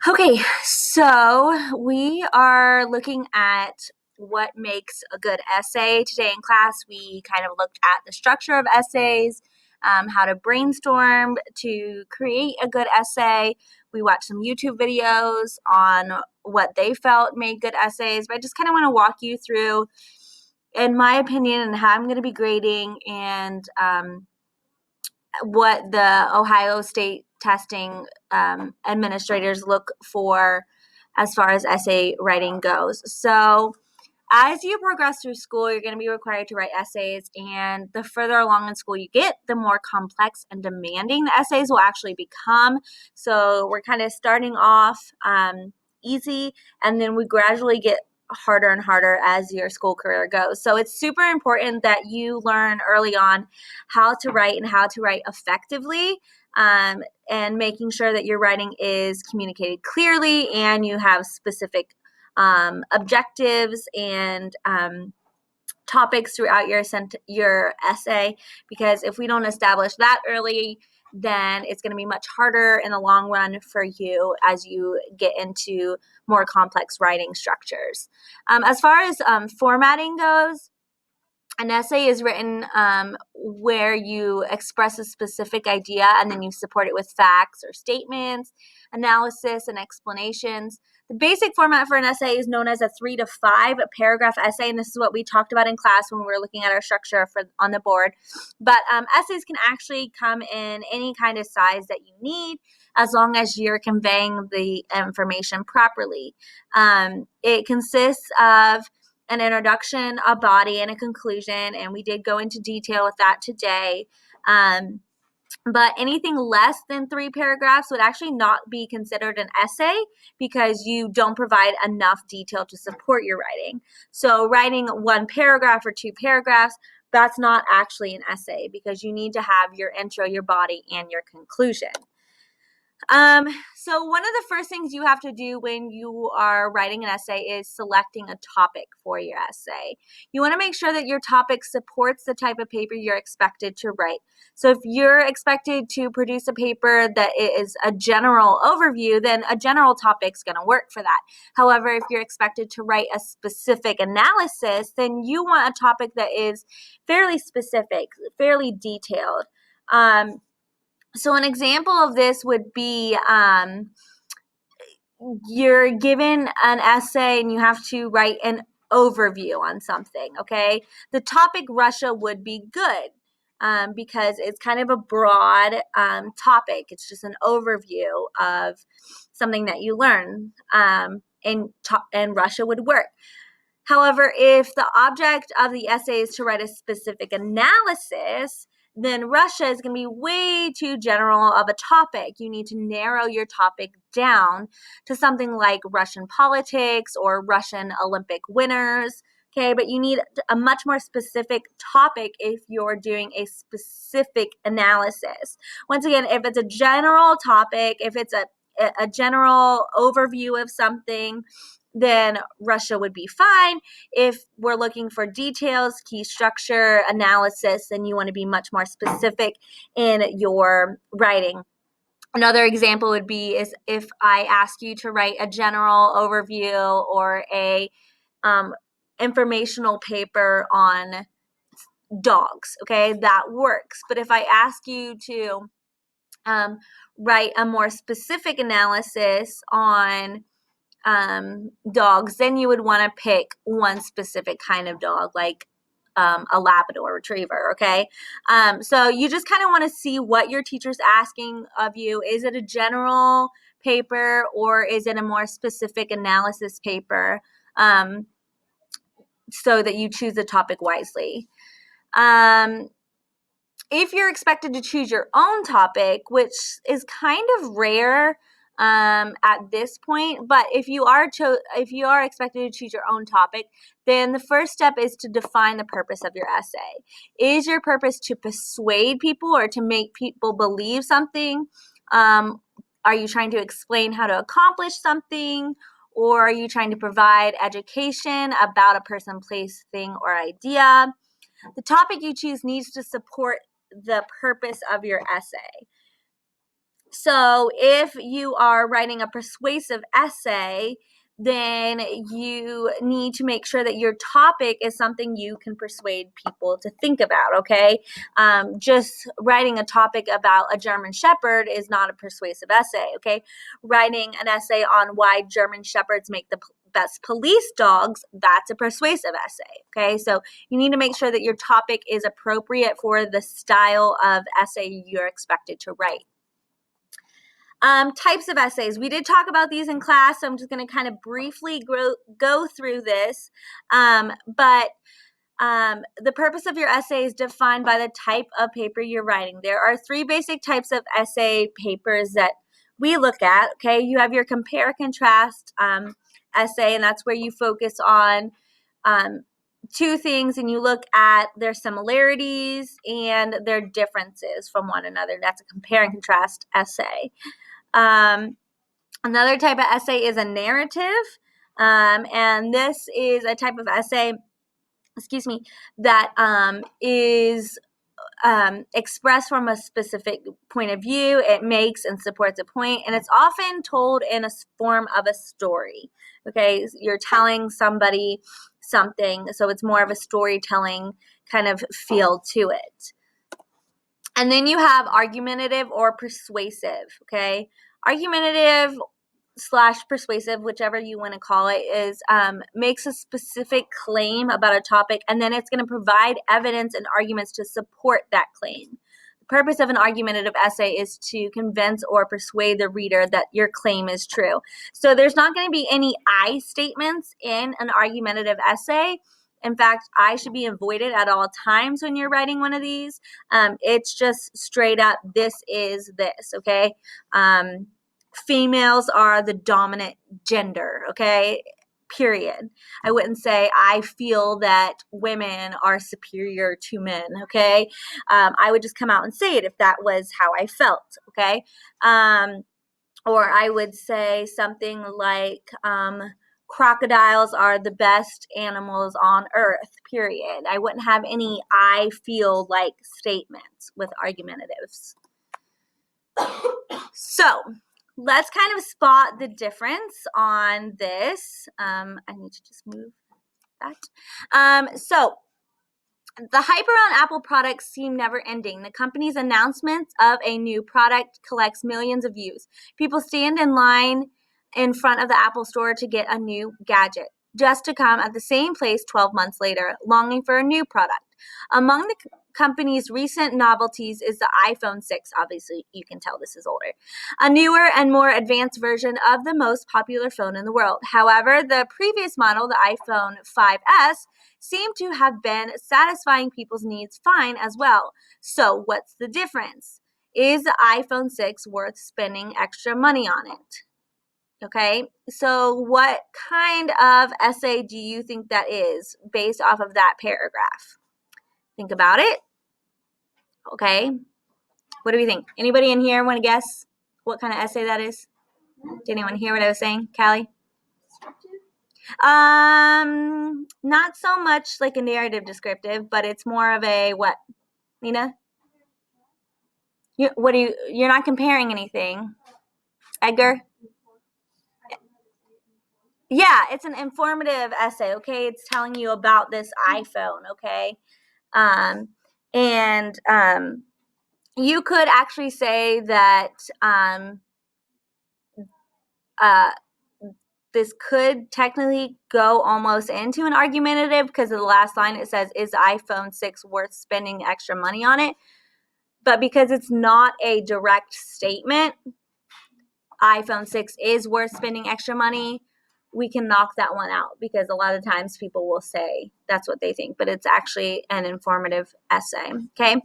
Okay, so we are looking at what makes a good essay. Today in class, we kind of looked at the structure of essays, how to brainstorm to create a good essay. We watched some YouTube videos on what they felt made good essays, but I just kind of want to walk you through, in my opinion, and how I'm going to be grading and what the Ohio State testing administrators look for as far as essay writing goes. So, as you progress through school, you're going to be required to write essays, and the further along in school you get, the more complex and demanding the essays will actually become. So, we're kind of starting off easy, and then we gradually get harder and harder as your school career goes. So it's super important that you learn early on how to write and how to write effectively, and making sure that your writing is communicated clearly and you have specific objectives and topics throughout your essay, because if we don't establish that early, then it's going to be much harder in the long run for you as you get into more complex writing structures. As far as formatting goes, an essay is written where you express a specific idea and then you support it with facts or statements, analysis, and explanations. The basic format for an essay is known as a 3 to 5 paragraph essay, and this is what we talked about in class when we were looking at our structure on the board. But essays can actually come in any kind of size that you need, as long as you're conveying the information properly. It consists of an introduction, a body, and a conclusion, and we did go into detail with that today. But anything less than 3 paragraphs would actually not be considered an essay because you don't provide enough detail to support your writing. So writing 1 paragraph or 2 paragraphs, that's not actually an essay because you need to have your intro, your body, and your conclusion. So one of the first things you have to do when you are writing an essay is selecting a topic for your essay. You want to make sure that your topic supports the type of paper you're expected to write. So if you're expected to produce a paper that is a general overview, then a general topic's going to work for that. However, if you're expected to write a specific analysis, then you want a topic that is fairly specific, fairly detailed. So an example of this would be you're given an essay and you have to write an overview on something, okay? The topic Russia would be good because it's kind of a broad topic. It's just an overview of something that you learn, and Russia would work. However, if the object of the essay is to write a specific analysis, then Russia is going to be way too general of a topic. You need to narrow your topic down to something like Russian politics or Russian Olympic winners. Okay, but you need a much more specific topic if you're doing a specific analysis. Once again, if it's a general topic, if it's a general overview of something, then Russia would be fine. If we're looking for details, key structure, analysis, then you want to be much more specific in your writing. Another example would be is if I ask you to write a general overview or a informational paper on dogs, okay, that works. But if I ask you to write a more specific analysis on dogs, then you would want to pick one specific kind of dog, like a Labrador Retriever, okay? So you just kind of want to see what your teacher's asking of you. Is it a general paper or is it a more specific analysis paper, so that you choose the topic wisely. If you're expected to choose your own topic, which is kind of rare at this point, but if you are expected to choose your own topic, then the first step is to define the purpose of your essay. Is your purpose to persuade people or to make people believe something? Are you trying to explain how to accomplish something? Or are you trying to provide education about a person, place, thing, or idea? The topic you choose needs to support the purpose of your essay. So if you are writing a persuasive essay, then you need to make sure that your topic is something you can persuade people to think about, okay? Just writing a topic about a German Shepherd is not a persuasive essay, okay? Writing an essay on why German Shepherds make the best police dogs, that's a persuasive essay, okay? So you need to make sure that your topic is appropriate for the style of essay you're expected to write. Types of essays. We did talk about these in class, so I'm just going to kind of briefly go through this. But the purpose of your essay is defined by the type of paper you're writing. There are 3 basic types of essay papers that we look at, okay? You have your compare contrast essay, and that's where you focus on 2 things, and you look at their similarities and their differences from one another. That's a compare and contrast essay. Another type of essay is a narrative, and this is a type of essay, that is expressed from a specific point of view. It makes and supports a point, and it's often told in a form of a story. Okay, you're telling somebody something, so it's more of a storytelling kind of feel to it. And then you have argumentative or persuasive, okay? Argumentative / persuasive, whichever you want to call it, is makes a specific claim about a topic, and then it's going to provide evidence and arguments to support that claim. The purpose of an argumentative essay is to convince or persuade the reader that your claim is true. So there's not going to be any I statements in an argumentative essay. In fact, I should be avoided at all times when you're writing one of these. It's just straight up, this is this, okay? Females are the dominant gender, okay? Period. I wouldn't say I feel that women are superior to men, okay? I would just come out and say it if that was how I felt, okay? Or I would say something like, crocodiles are the best animals on earth, period. I wouldn't have any I feel like statements with argumentatives. So let's kind of spot the difference on this. I need to just move that. So the hype around Apple products seem never ending. The company's announcements of a new product collects millions of views. People stand in line in front of the Apple store to get a new gadget, just to come at the same place 12 months later, longing for a new product. Among the company's recent novelties is the iPhone 6. Obviously, you can tell this is older. A newer and more advanced version of the most popular phone in the world. However, the previous model, the iPhone 5S, seemed to have been satisfying people's needs fine as well. So what's the difference? Is the iPhone 6 worth spending extra money on it? Okay, so what kind of essay do you think that is based off of that paragraph? Think about it. Okay, what do we think? Anybody in here want to guess what kind of essay that is? Did anyone hear what I was saying, Callie? Not so much like a narrative descriptive, but it's more of a what? Lena? You're not comparing anything. Edgar? Yeah, it's an informative essay, okay? It's telling you about this iPhone, okay? And you could actually say that this could technically go almost into an argumentative, because of the last line it says, is the iPhone 6 worth spending extra money on it? But because it's not a direct statement, iPhone 6 is worth spending extra money, we can knock that one out, because a lot of times people will say that's what they think, but it's actually an informative essay, okay?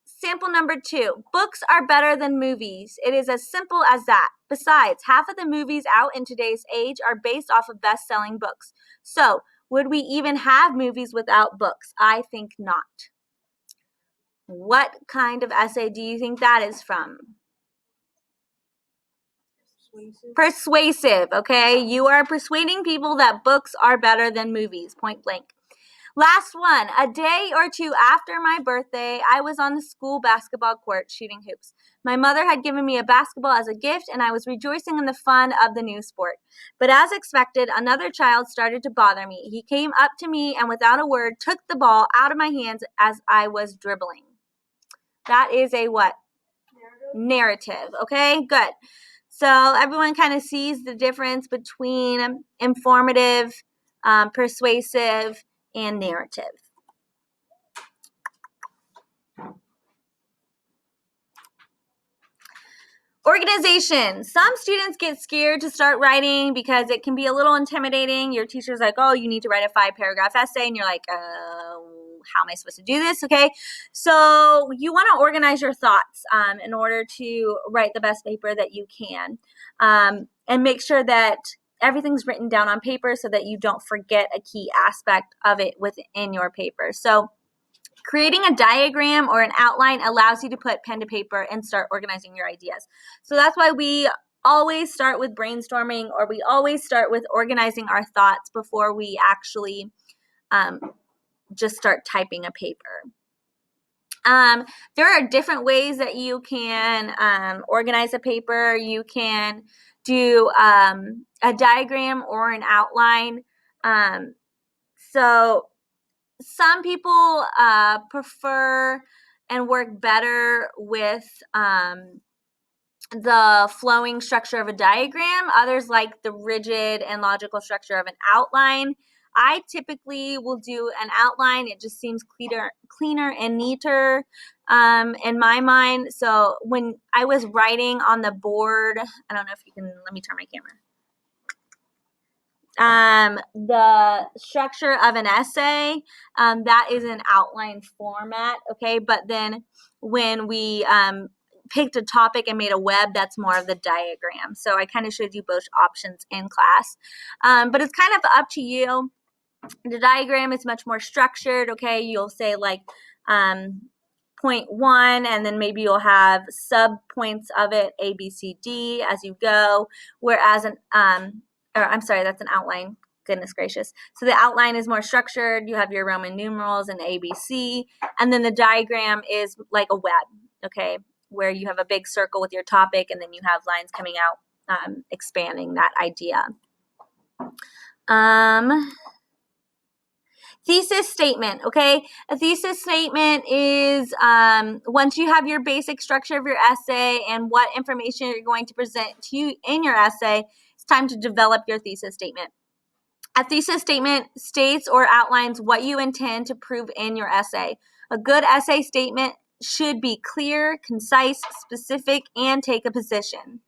Sample number 2, books are better than movies. It is as simple as that. Besides, half of the movies out in today's age are based off of best-selling books. So, would we even have movies without books? I think not. What kind of essay do you think that is from? Persuasive, okay? You are persuading people that books are better than movies, point blank. Last one. A day or two after my birthday, I was on the school basketball court shooting hoops. My mother had given me a basketball as a gift, and I was rejoicing in the fun of the new sport. But as expected, another child started to bother me. He came up to me and without a word took the ball out of my hands as I was dribbling. That is a what? Narrative. Okay, good. So everyone kind of sees the difference between informative, persuasive, and narrative. Organization. Some students get scared to start writing because it can be a little intimidating. Your teacher's like, oh, you need to write a 5-paragraph essay. And you're like, how am I supposed to do this? Okay. So you want to organize your thoughts in order to write the best paper that you can. And make sure that everything's written down on paper so that you don't forget a key aspect of it within your paper. So creating a diagram or an outline allows you to put pen to paper and start organizing your ideas. So that's why we always start with brainstorming, or we always start with organizing our thoughts before we actually just start typing a paper. There are different ways that you can organize a paper. You can do a diagram or an outline. So some people prefer and work better with the flowing structure of a diagram. Others like the rigid and logical structure of an outline. I typically will do an outline. It just seems cleaner and neater in my mind. So when I was writing on the board, I don't know if you can, let me turn my camera. The structure of an essay, that is an outline format, okay? But then when we picked a topic and made a web, that's more of the diagram. So I kind of showed you both options in class. But it's kind of up to you. The diagram is much more structured, okay? You'll say like point 1, and then maybe you'll have sub points of it, A, B, C, D, as you go. Whereas that's an outline. Goodness gracious. So the outline is more structured. You have your Roman numerals and ABC, and then the diagram is like a web, okay, where you have a big circle with your topic, and then you have lines coming out, expanding that idea. Thesis statement, okay? A thesis statement is once you have your basic structure of your essay and what information you're going to present to you in your essay, it's time to develop your thesis statement. A thesis statement states or outlines what you intend to prove in your essay. A good essay statement should be clear, concise, specific, and take a position.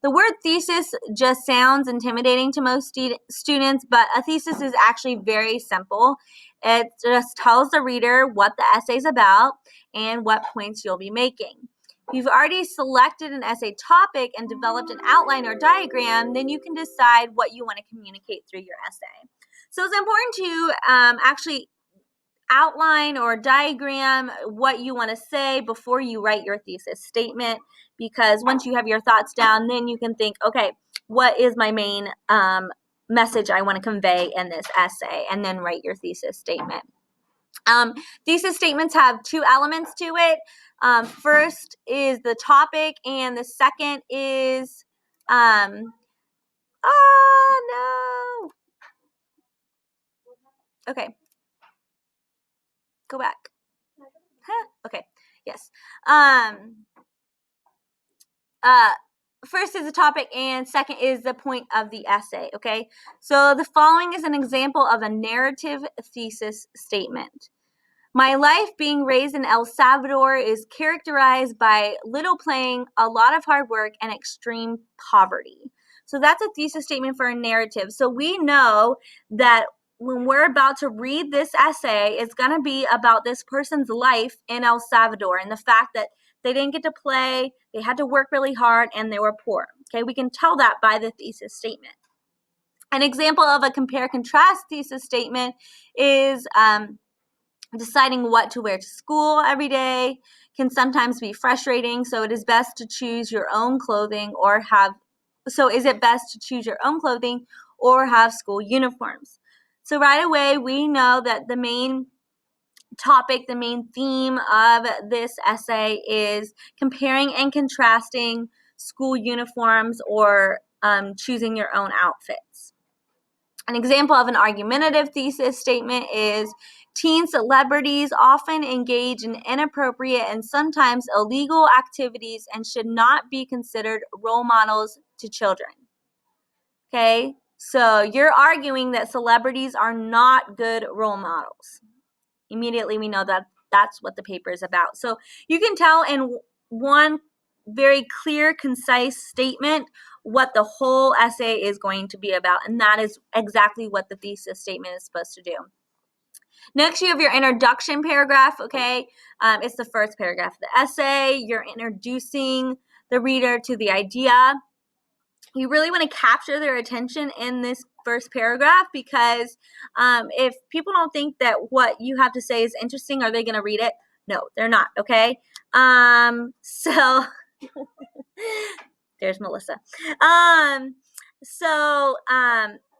The word thesis just sounds intimidating to most students, but a thesis is actually very simple. It just tells the reader what the essay is about and what points you'll be making. If you've already selected an essay topic and developed an outline or diagram, then you can decide what you want to communicate through your essay. So it's important to actually outline or diagram what you want to say before you write your thesis statement, because once you have your thoughts down, then you can think, okay, what is my main message I want to convey in this essay, and then write your thesis statement. Thesis statements have 2 elements to it. First is the topic, and the second is, no. Okay. Go back. Okay. Yes. First is the topic, and second is the point of the essay, okay? So the following is an example of a narrative thesis statement. My life being raised in El Salvador is characterized by little playing, a lot of hard work, and extreme poverty. So that's a thesis statement for a narrative. So we know that when we're about to read this essay, it's going to be about this person's life in El Salvador and the fact that they didn't get to play, they had to work really hard, and they were poor. Okay, we can tell that by the thesis statement. An example of a compare-contrast thesis statement is deciding what to wear to school every day can sometimes be frustrating, so it is best to choose your own clothing or have school uniforms? So right away, we know that the main topic, the main theme of this essay is comparing and contrasting school uniforms or choosing your own outfits. An example of an argumentative thesis statement is teen celebrities often engage in inappropriate and sometimes illegal activities and should not be considered role models to children. Okay, so you're arguing that celebrities are not good role models. Immediately we know that that's what the paper is about. So you can tell in one very clear, concise statement what the whole essay is going to be about, and that is exactly what the thesis statement is supposed to do. Next, you have your introduction paragraph, okay? It's the first paragraph of the essay. You're introducing the reader to the idea. You really want to capture their attention in this first paragraph because if people don't think that what you have to say is interesting, are they going to read it? No, they're not, okay? So there's Melissa.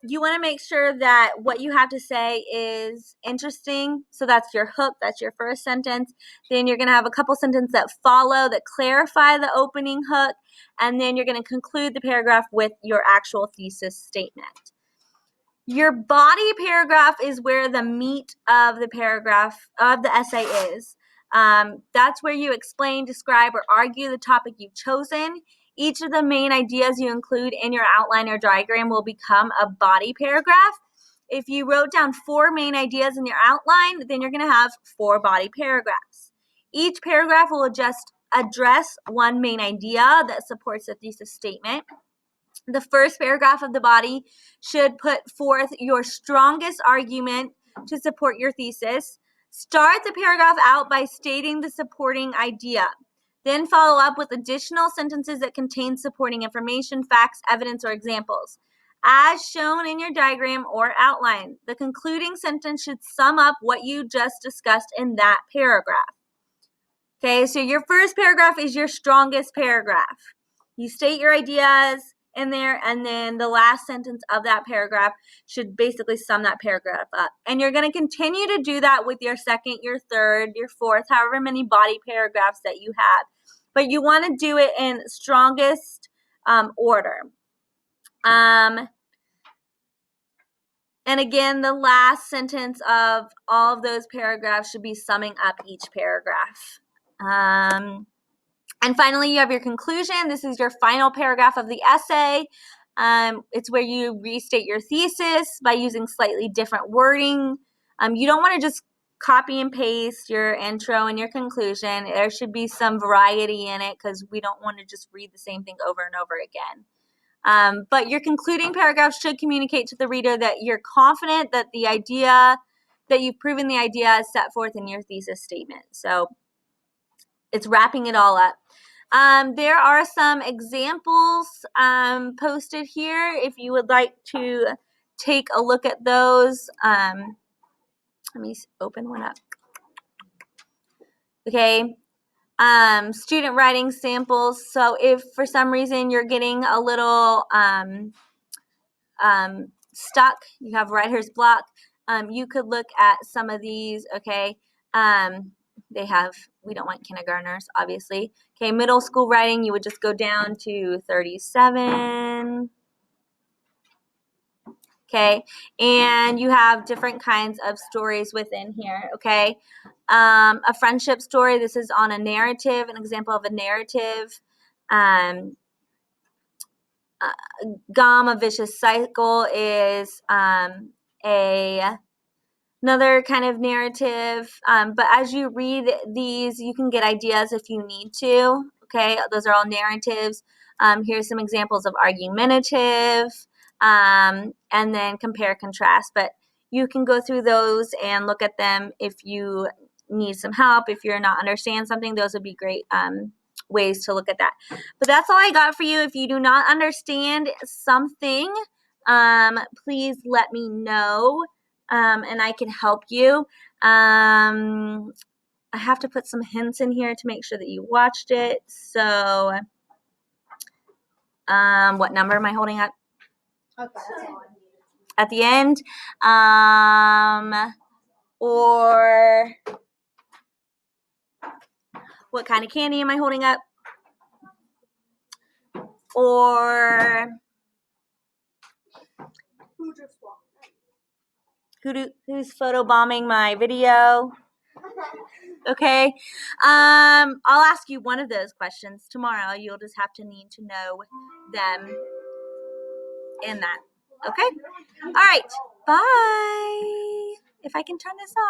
You want to make sure that what you have to say is interesting. So that's your hook. That's your first sentence. Then you're going to have a couple sentences that follow that clarify the opening hook. And then you're going to conclude the paragraph with your actual thesis statement. Your body paragraph is where the meat of the paragraph of the essay is. That's where you explain, describe, or argue the topic you've chosen. Each of the main ideas you include in your outline or diagram will become a body paragraph. If you wrote down 4 main ideas in your outline, then you're going to have 4 body paragraphs. Each paragraph will just address one main idea that supports the thesis statement. The first paragraph of the body should put forth your strongest argument to support your thesis. Start the paragraph out by stating the supporting idea. Then follow up with additional sentences that contain supporting information, facts, evidence, or examples. As shown in your diagram or outline, the concluding sentence should sum up what you just discussed in that paragraph. Okay, so your first paragraph is your strongest paragraph. You state your ideas in there, and then the last sentence of that paragraph should basically sum that paragraph up. And you're going to continue to do that with your second, your third, your fourth, however many body paragraphs that you have. But you want to do it in strongest order. And again, the last sentence of all of those paragraphs should be summing up each paragraph. And finally, you have your conclusion. This is your final paragraph of the essay. It's where you restate your thesis by using slightly different wording. You don't want to just copy and paste your intro and your conclusion. There should be some variety in it because we don't want to just read the same thing over and over again. But your concluding paragraph should communicate to the reader that you're confident that the idea, that you've proven the idea is set forth in your thesis statement. So it's wrapping it all up. There are some examples posted here if you would like to take a look at those. Let me open one up. Okay. Student writing samples. So if for some reason you're getting a little stuck, you have writer's block, you could look at some of these, okay? We don't want kindergartners, obviously. Okay, middle school writing, you would just go down to 37. Okay, and you have different kinds of stories within here, okay? A friendship story, this is on a narrative, an example of a narrative. A vicious cycle is another kind of narrative, but as you read these, you can get ideas if you need to, okay? Those are all narratives. Here's some examples of argumentative, and then compare, contrast, but you can go through those and look at them if you need some help. If you're not understand something, those would be great ways to look at that. But that's all I got for you. If you do not understand something, please let me know. And I can help you. I have to put some hints in here to make sure that you watched it. So, what number am I holding up? Okay. at the end. Or what kind of candy am I holding up? Or who's photobombing my video? Okay. I'll ask you one of those questions tomorrow. You'll just have to need to know them in that. Okay? All right. Bye. If I can turn this off.